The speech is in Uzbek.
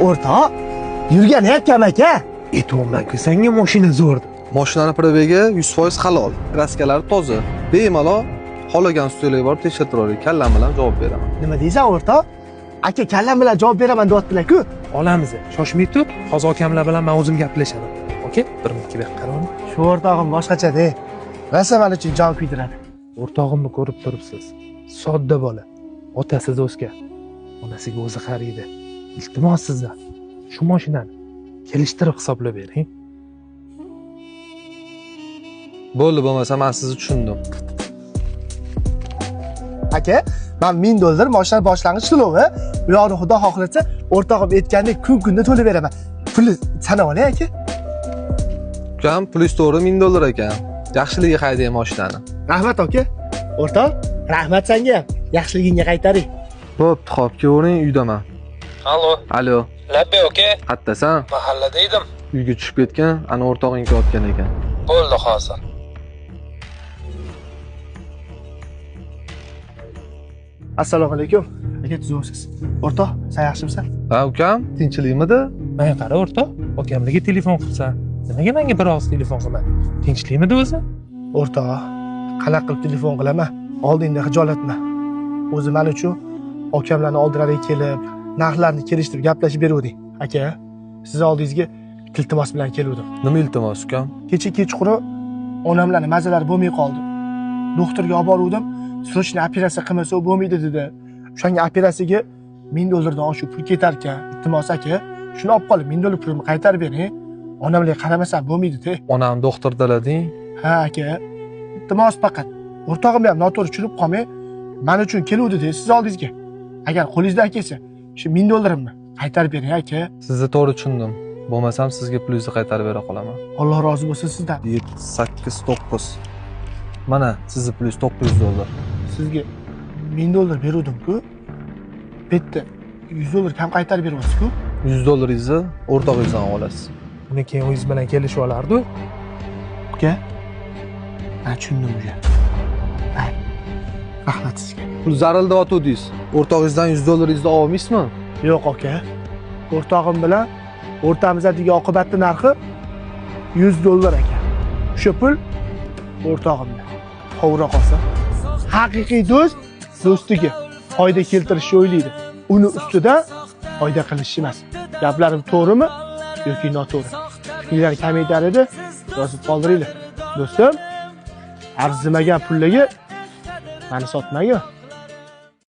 O'rtoq, yurgani kam aka. Aytmoqman senga mashina zo'r. Mashinani probegi 100% halol. Kraskalari toza. Bemalol xohlagan ustiga borib tekshirtirib, kallam bilan javob beraman. Nima deysan o'rtoq? Aka kallam bilan javob beraman deyaptilar-ku. Olamiz. Shoshmay tur, hozir akamlar bilan men o'zim gaplashaman. Okey? 1-2 daqiqa qarang. Shu o'rtog'im boshqacha-da. Rosa men uchun jon kuydiradi. O'rtog'imni ko'rib turibsiz. Sodda bola. Otasiz o'sgan. Onasiga o'zi qariydi. Iltimos sizdan shu mashinani kelishtirib hisoblab bering. Bo'ldi, bo'lmasa men sizni tushundim. Aka, men $1000 mashina boshlang'ich to'lovi, bu yoqni xudo xohlasa, o'rtog'im aytgandek kun-kunda to'lab beraman. Pulni sanab olay aka. Ukam, plyus to'g'ri $1000 ekan. Yaxshiligi haydayman mashinani. Rahmat aka. O'rtoq, rahmat senga ham. Yaxshiligingga qaytaring. Bo'pti, xo'p, kevering, uydaman. Alo. Labbay aka. Qayerdasan? Mahallada edim. Uyga tushib ketgan, ana o'rtog'ing kelayotgan ekan. Bo'ldi hozir. Assalomu alaykum. Aka tuzimsiz. O'rtoq, sen yaxshimisan? Ha, ukam, tinchlikmidi? Men qara o'rtoq, akamlarga telefon qilsa, nimaga menga bir og'iz telefon qilmadi? Tinchlikmidi o'zi? O'rtoq, qanaqa qilib telefon qilaman? Oldingda xijolatma. O'zi men uchun akamlarning oldilariga kelib, narxlarni kelishtirib gaplashib beruvding. Aka, siz oldingizga iltimos bilan keldim. Nima iltimos, ukam? Kecha kechqurun onamlarning mazalari bo'lmay qoldi. Doktorga olib bordim. Srochniy operatsiya qilmasa bo'lmaydi dedi. O'shanga operatsiyaga $1000 dan oshiq pul ketar ekan. Iltimos aka, shuni olib qolib $1000 pulni qaytarib bering. Onamlarga qaramasam bo'lmaydi-da. Onam doktordalading? Ha aka. Iltimos faqat o'rtog'im ham noto'g'ri tushunib qolmay, men uchun keluvdi-da siz oldingizga. Agar qo'lingizdan kelsa, shu $1000 ni qaytarib bering aka. Sizni to'g'ri tushundim. Bo'lmasam sizga pulingizni qaytarib bera qolaman. Alloh rozi bo'lsin sizdan. 7, 8, 9. Mana sizni pulingiz $900. Sizga $1000 beruvdim-ku. Bitta $100 kam qaytarib beryapsiz-ku. $100 o'rtog'ingizdan olasiz. Uni keyin o'zingiz bilan kelishib olardi. Uka, men tushundim uka. Rahmat sizga. Pul zaril deb aytdingiz. O'rtog'ingizdan $100 olmaysizmi? Yo'q aka. O'rtog'im bilan o'rtamizdagi oqibatli narxi $100 ekan. O'sha pul o'rtog'imda. Qovura qolsa, haqiqiy do'st do'stiga foyda keltirishni o'ylaydi. Uni ustidan foyda qilish emas. Gaplarim to'g'rimi yoki noto'g'ri? Fikrlar kam aytardi, yozib qoldiringlar. Do'stim, arzimagan pullarga meni sotmagin.